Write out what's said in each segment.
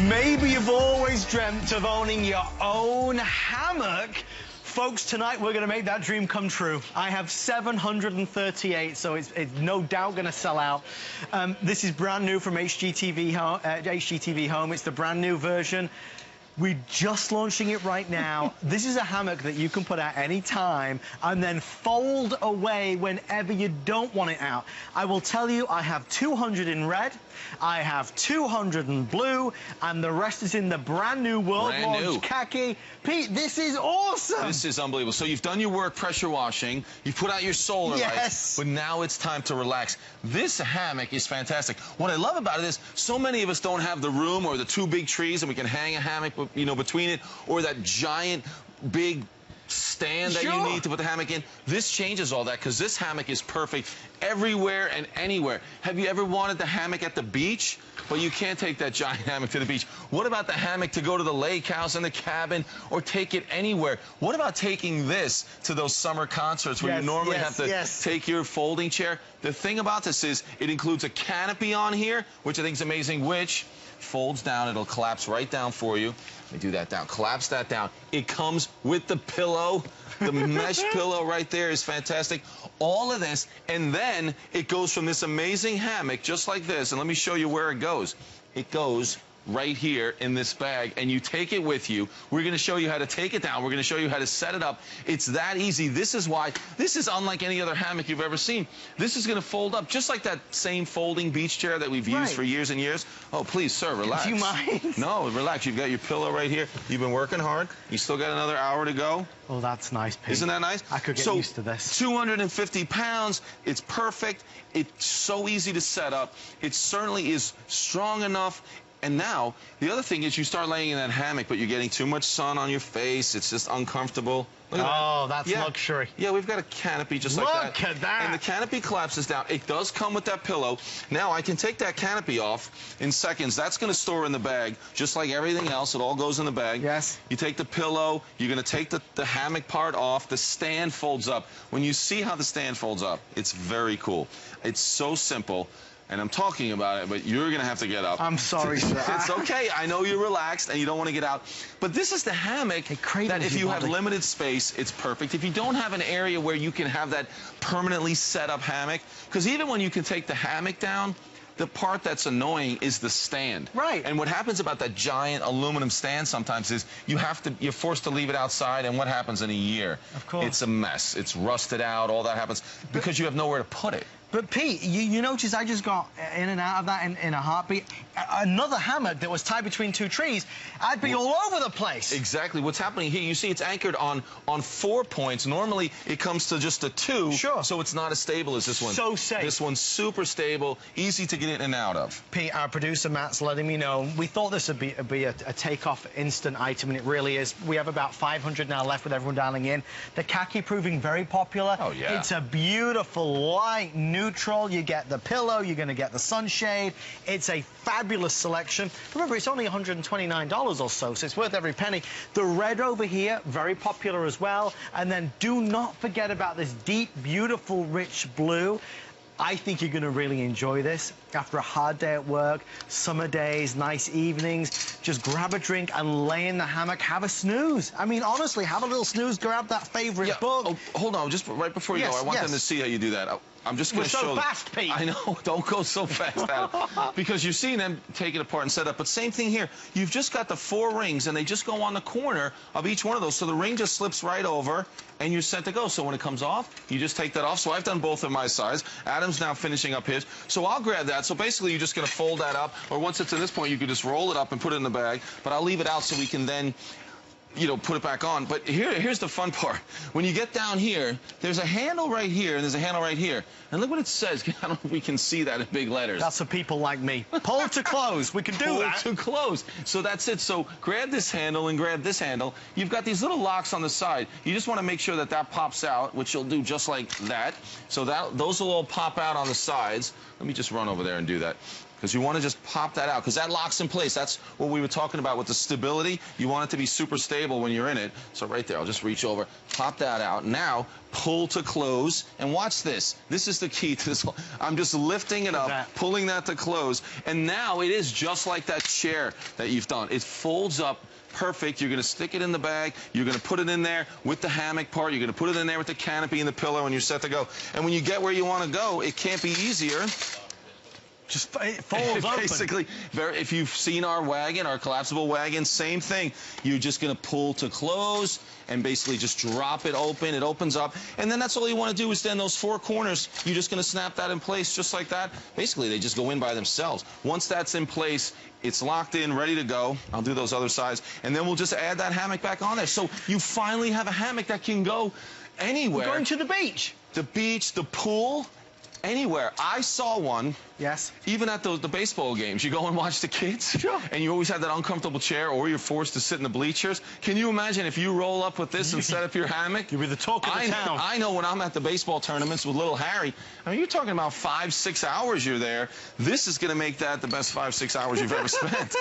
Maybe you've always dreamt of owning your own hammock. Folks, tonight we're going to make that dream come true. I have 738, so it's no doubt going to sell out. This is brand new from HGTV Home. It's the brand new version. We're just launching it right now. This is a hammock that you can put out any time and then fold away whenever you don't want it out. I will tell you, I have 200 in red, I have 200 in blue, and the rest is in the brand new world launch khaki. Pete, this is awesome. This is unbelievable. So you've done your work pressure washing, you've put out your solar lights, but now it's time to relax. This hammock is fantastic. What I love about it is so many of us don't have the room or the two big trees and we can hang a hammock, you know, between it, or that giant big stand that you need to put the hammock in. This changes all that because this hammock is perfect everywhere and anywhere. Have you ever wanted the hammock at the beach? But you can't take that giant hammock to the beach. What about the hammock to go to the lake house and the cabin, or take it anywhere? What about taking this to those summer concerts where you normally have to take your folding chair? The thing about this is it includes a canopy on here, which I think is amazing, which folds down. It'll collapse right down for you. Let me do that down. Collapse that down. It comes with the pillow. The mesh pillow right there is fantastic. All of this, and then it goes from this amazing hammock, just like this, and let me show you where it goes. It goes right here in this bag, and you take it with you. We're going to show you how to take it down. We're going to show you how to set it up. It's that easy. This is why this is unlike any other hammock you've ever seen. This is going to fold up just like that same folding beach chair that we've used for years and years. Oh, please, sir, relax. Do you mind? No, relax. You've got your pillow right here. You've been working hard. You still got another hour to go. Oh, that's nice, Pete. Isn't that nice? I could get used to this. 250 pounds. It's perfect. It's so easy to set up. It certainly is strong enough. And now, the other thing is you start laying in that hammock, but you're getting too much sun on your face. It's just uncomfortable. Oh, that's luxury. Yeah, we've got a canopy just like that. Look at that. And the canopy collapses down. It does come with that pillow. Now, I can take that canopy off in seconds. That's going to store in the bag, just like everything else. It all goes in the bag. Yes. You take the pillow. You're going to take the hammock part off. The stand folds up. When you see how the stand folds up, it's very cool. It's so simple. And I'm talking about it, but you're going to have to get up. I'm sorry, sir. It's okay. I know you're relaxed and you don't want to get out. But this is the hammock that if you have limited space, it's perfect. If you don't have an area where you can have that permanently set up hammock, because even when you can take the hammock down, the part that's annoying is the stand. Right. And what happens about that giant aluminum stand sometimes is you're forced to leave it outside, and what happens in a year? Of course. It's a mess. It's rusted out. All that happens because you have nowhere to put it. But, Pete, you notice I just got in and out of that in a heartbeat. Another hammock that was tied between two trees, I'd be all over the place. Exactly. What's happening here, you see it's anchored on 4 points. Normally, it comes to just a 2. Sure. So it's not as stable as this one. So safe. This one's super stable, easy to get in and out of. Pete, our producer, Matt's letting me know. We thought this would be a takeoff instant item, and it really is. We have about 500 now left with everyone dialing in. The khaki proving very popular. Oh, yeah. It's a beautiful, light, neutral. You get the pillow, you're going to get the sunshade. It's a fabulous selection. Remember, it's only $129 or so it's worth every penny. The red over here, very popular as well. And then do not forget about this deep, beautiful, rich blue. I think you're going to really enjoy this. After a hard day at work, summer days, nice evenings, just grab a drink and lay in the hammock, have a snooze. I mean, honestly, have a little snooze, grab that favorite book. Oh, hold on, just right before you go, I want them to see how you do that. I'm just going to show. We're so fast, Pete. I know, don't go so fast, Adam. Because you've seen them take it apart and set up. But same thing here. You've just got the 4 rings, and they just go on the corner of each one of those. So the ring just slips right over, and you're set to go. So when it comes off, you just take that off. So I've done both of my sides. Adam's now finishing up his. So I'll grab that. So basically, you're just going to fold that up. Or once it's to this point, you can just roll it up and put it in the bag. But I'll leave it out so we can then, you know, put it back on. But here's the fun part. When you get down here, there's a handle right here, and there's a handle right here. And look what it says. I don't know if we can see that in big letters. That's for people like me. Pull to close. We can do that. Pull to close. So that's it. So grab this handle and grab this handle. You've got these little locks on the side. You just want to make sure that that pops out, which you'll do just like that. So those will all pop out on the sides. Let me just run over there and do that, because you want to just pop that out, because that locks in place. That's what we were talking about with the stability. You want it to be super stable when you're in it. So right there, I'll just reach over, pop that out. Now, pull to close, and watch this. This is the key to this. I'm just lifting it up, pulling that to close, and now it is just like that chair that you've done. It folds up perfect. You're going to stick it in the bag. You're going to put it in there with the hammock part. You're going to put it in there with the canopy and the pillow, and you're set to go. And when you get where you want to go, it can't be easier. Just it folds open. Basically, if you've seen our wagon, our collapsible wagon, same thing. You're just going to pull to close and basically just drop it open. It opens up, and then that's all you want to do is then those four corners, you're just going to snap that in place just like that. Basically, they just go in by themselves. Once that's in place, it's locked in, ready to go. I'll do those other sides, and then we'll just add that hammock back on there. So you finally have a hammock that can go anywhere. Going to the beach. The beach, the pool, anywhere. I saw one. Yes. Even at the baseball games, you go and watch the kids. Sure. And you always have that uncomfortable chair, or you're forced to sit in the bleachers. Can you imagine if you roll up with this and set up your hammock? You'll be the talk of the town. I know when I'm at the baseball tournaments with little Harry, I mean, you're talking about 5-6 hours you're there. This is going to make that the best 5-6 hours you've ever spent.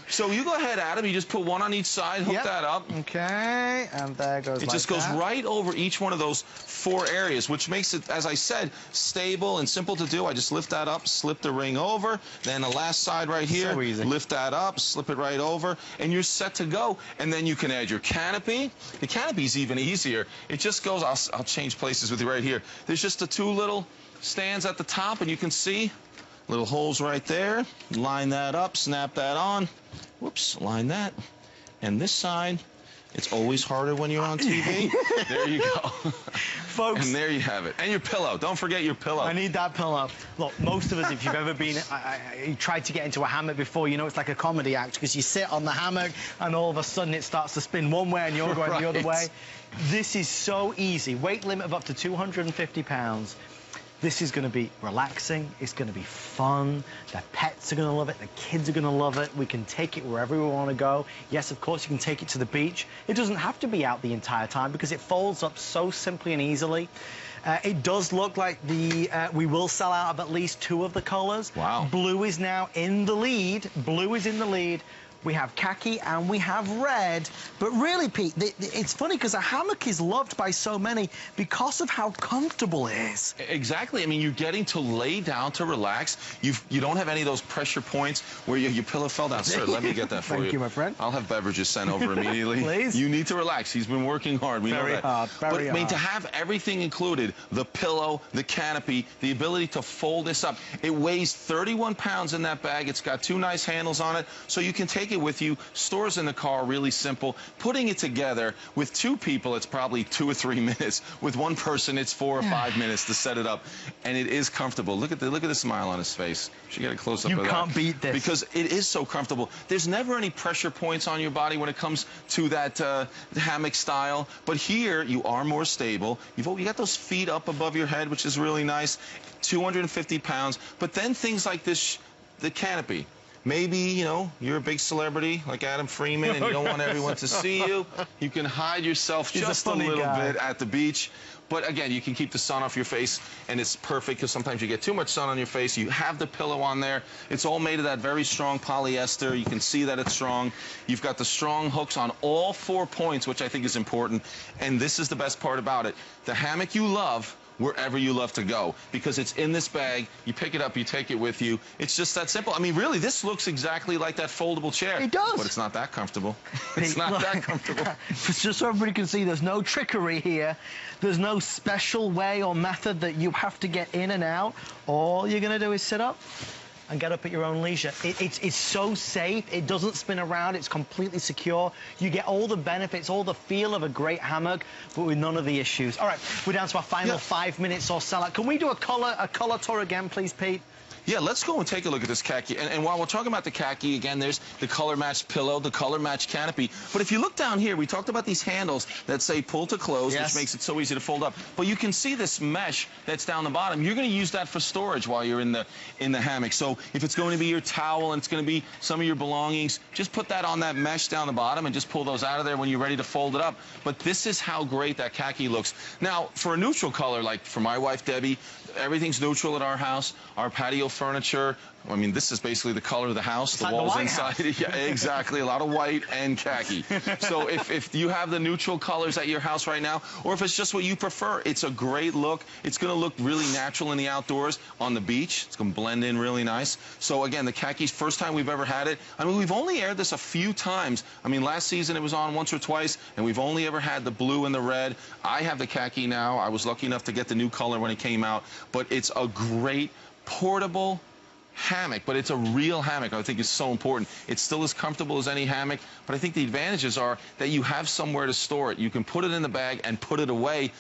So you go ahead, Adam. You just put one on each side, hook that up. Okay, and there goes. It just goes right over each one of those four areas, which makes it, as I said, stable and simple to do. I just lift that up, slip the ring over. Then the last side right here, so easy. Lift that up, slip it right over, and you're set to go. And then you can add your canopy. The canopy's even easier. It just goes, I'll change places with you right here. There's just the two little stands at the top, and you can see little holes right there. Line that up, snap that on. Whoops, line that. And this side, it's always harder when you're on TV. There you go. Folks. And there you have it. And your pillow. Don't forget your pillow. I need that pillow. Look, most of us, if you've ever been, you tried to get into a hammock before, you know it's like a comedy act, because you sit on the hammock and all of a sudden it starts to spin one way and you're going the other way. This is so easy. Weight limit of up to 250 pounds. This is going to be relaxing. It's going to be fun. The pets are going to love it. The kids are going to love it. We can take it wherever we want to go. Yes, of course, you can take it to the beach. It doesn't have to be out the entire time because it folds up so simply and easily. It does look like we will sell out of at least 2 of the colors. Wow. Blue is now in the lead. Blue is in the lead. We have khaki and we have red. But really, Pete, it's funny because a hammock is loved by so many because of how comfortable it is. Exactly. I mean, you're getting to lay down to relax. You don't have any of those pressure points where your pillow fell down. Sir, let me get that for you. Thank you, my friend. I'll have beverages sent over immediately. Please. You need to relax. He's been working hard. We know that. Very hard. But I mean, to have everything included, the pillow, the canopy, the ability to fold this up. It weighs 31 pounds in that bag. It's got 2 nice handles on it, so you can take it with you. Stores in the car, really simple. Putting it together with 2 people, it's probably 2 or 3 minutes. With 1 person, it's 4 or 5 minutes to set it up, and it is comfortable. Look at the smile on his face. You should get a close up of that. You can't beat this because it is so comfortable. There's never any pressure points on your body when it comes to that hammock style. But here, you are more stable. You got those feet up above your head, which is really nice. 250 pounds. But then things like this, the canopy. Maybe, you know, you're a big celebrity like Adam Freeman and you don't want everyone to see you. You can hide yourself just a little bit at the beach. But again, you can keep the sun off your face, and it's perfect because sometimes you get too much sun on your face. You have the pillow on there. It's all made of that very strong polyester. You can see that it's strong. You've got the strong hooks on all 4 points, which I think is important. And this is the best part about it. The hammock you love wherever you love to go, because it's in this bag. You pick it up, you take it with you. It's just that simple. I mean, really, this looks exactly like that foldable chair. It does. But it's not that comfortable. It's not that comfortable. Just so everybody can see, there's no trickery here. There's no special way or method that you have to get in and out. All you're going to do is sit up and get up at your own leisure. It's so safe. It doesn't spin around. It's completely secure. You get all the benefits, all the feel of a great hammock, but with none of the issues. All right, we're down to our final 5 minutes or sellout. Can we do a color tour again, please, Pete? Yeah, let's go and take a look at this khaki. And while we're talking about the khaki, again, there's the color-matched pillow, the color-matched canopy. But if you look down here, we talked about these handles that say pull to close, which makes it so easy to fold up. But you can see this mesh that's down the bottom. You're going to use that for storage while you're in the hammock. So if it's going to be your towel and it's going to be some of your belongings, just put that on that mesh down the bottom and just pull those out of there when you're ready to fold it up. But this is how great that khaki looks. Now, for a neutral color, like for my wife, Debbie, everything's neutral at our house. Our patio furniture. I mean, this is basically the color of the house. The walls inside. Yeah, exactly. A lot of white and khaki. So if you have the neutral colors at your house right now, or if it's just what you prefer, it's a great look. It's going to look really natural in the outdoors. On the beach, it's going to blend in really nice. So again, the khakis, first time we've ever had it. I mean, we've only aired this a few times. I mean, last season it was on once or twice, and we've only ever had the blue and the red. I have the khaki now. I was lucky enough to get the new color when it came out, but it's a great portable hammock, but it's a real hammock. I think it's so important. It's still as comfortable as any hammock, but I think the advantages are that you have somewhere to store it. You can put it in the bag and put it away.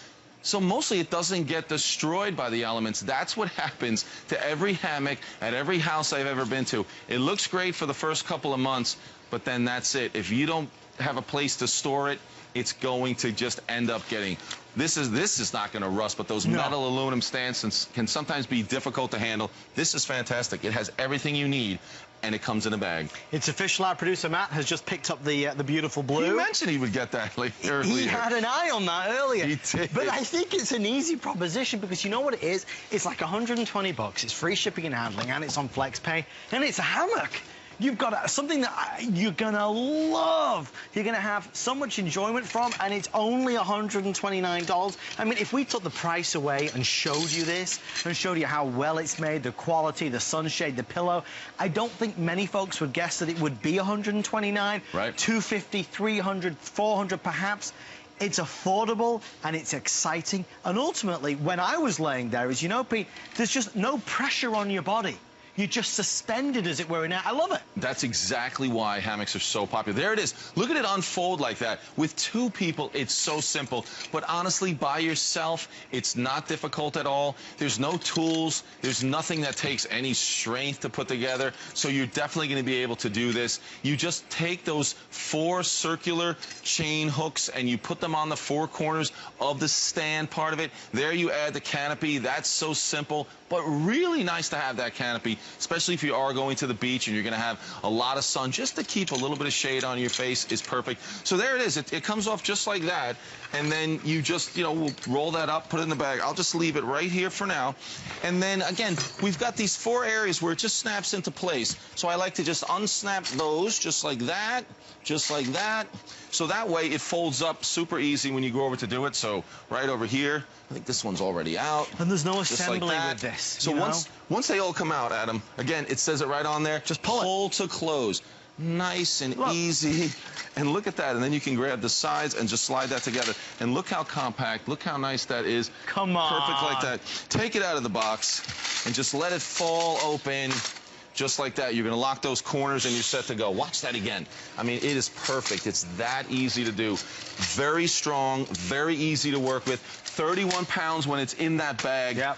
So mostly it doesn't get destroyed by the elements. That's what happens to every hammock at every house I've ever been to. It looks great for the first couple of months, but then that's it. If you don't have a place to store it, it's going to just end up getting... This is not going to rust, but those metal aluminum stands can sometimes be difficult to handle. This is fantastic. It has everything you need, and it comes in a bag. It's official. Our producer, Matt, has just picked up the beautiful blue. He mentioned he would get that earlier. He had an eye on that earlier. He did. But I think it's an easy proposition because you know what it is? It's like 120 bucks. It's free shipping and handling, and it's on FlexPay, and it's a hammock. You've got something that you're going to love. You're going to have so much enjoyment from, and it's only $129. I mean, if we took the price away and showed you this, and showed you how well it's made, the quality, the sunshade, the pillow, I don't think many folks would guess that it would be $129. Right. $250, $300, $400 perhaps. It's affordable, and it's exciting. And ultimately, when I was laying there, as you know, Pete, there's just no pressure on your body. You're just suspended, as it were, in it. I love it. That's exactly why hammocks are so popular. There it is. Look at it unfold like that. With two people, it's so simple. But honestly, by yourself, it's not difficult at all. There's no tools. There's nothing that takes any strength to put together. So you're definitely going to be able to do this. You just take those 4 circular chain hooks and you put them on the 4 corners of the stand part of it. There you add the canopy. That's so simple, but really nice to have that canopy, especially if you are going to the beach and you're going to have a lot of sun. Just to keep a little bit of shade on your face is perfect. So there it is. It comes off just like that, and then you just, you know, we'll roll that up, put it in the bag. I'll just leave it right here for now. And then, again, we've got these 4 areas where it just snaps into place. So I like to just unsnap those just like that, just like that. So that way it folds up super easy when you go over to do it. So right over here, I think this one's already out. And there's no assembly with this. So once they all come out, Adam, again, it says it right on there. Just pull to close. Nice and easy. And look at that. And then you can grab the sides and just slide that together. And look how compact, look how nice that is. Come on. Perfect like that. Take it out of the box and just let it fall open. Just like that. You're going to lock those corners and you're set to go. Watch that again. I mean, it is perfect. It's that easy to do. Very strong, very easy to work with. 31 pounds when it's in that bag. Yep.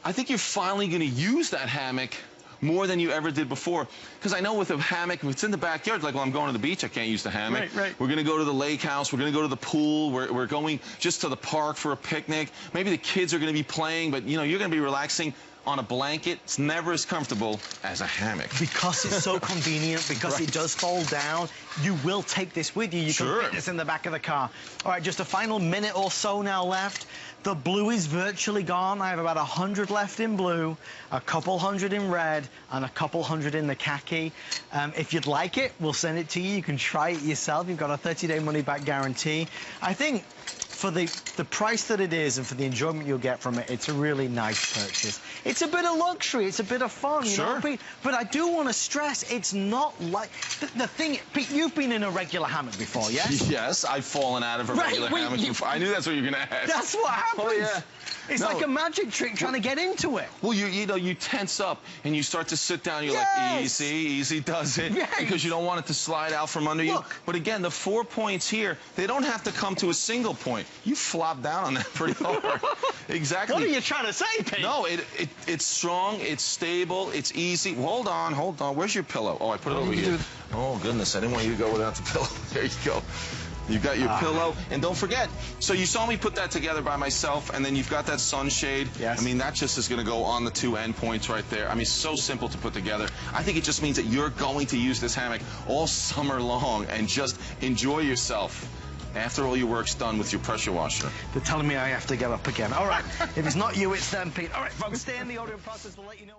I think you're finally going to use that hammock more than you ever did before. Because I know with a hammock, if it's in the backyard, like, well, I'm going to the beach, I can't use the hammock. Right. We're going to go to the lake house. We're going to go to the pool. We're going just to the park for a picnic. Maybe the kids are going to be playing, but, you know, you're going to be relaxing on a blanket. It's never as comfortable as a hammock. Because it's so convenient, because it does fold down, you will take this with you. You can fit this in the back of the car. All right, just a final minute or so now left. The blue is virtually gone. I have about 100 left in blue, a couple hundred in red, and a couple hundred in the khaki. If you'd like it, we'll send it to you. You can try it yourself. You've got a 30-day money-back guarantee. I think for the price that it is and for the enjoyment you'll get from it, it's a really nice purchase. It's a bit of luxury. It's a bit of fun, you know, Pete? But I do want to stress, it's not like... The thing... Pete, you've been in a regular hammock before, yes? Yes, I've fallen out of a regular hammock before. I knew that's what you were going to ask. That's what happens. Oh, yeah. It's like a magic trick trying to get into it. Well, you know, you tense up and you start to sit down. You're like, easy does it. Because you don't want it to slide out from under you. But again, the 4 points here, they don't have to come to a single point. You flop down on that pretty hard. Exactly. What are you trying to say, Pete? No, it's strong, it's stable, it's easy. Hold on. Where's your pillow? Oh, I put it over here. Oh, goodness, I didn't want you to go without the pillow. There you go. You've got your pillow, and don't forget, so you saw me put that together by myself, and then you've got that sunshade. Yes. I mean, that just is going to go on the 2 end points right there. I mean, so simple to put together. I think it just means that you're going to use this hammock all summer long and just enjoy yourself after all your work's done with your pressure washer. They're telling me I have to get up again. All right, if it's not you, it's them, Pete. All right, folks, stay in the audio process. We'll let you know.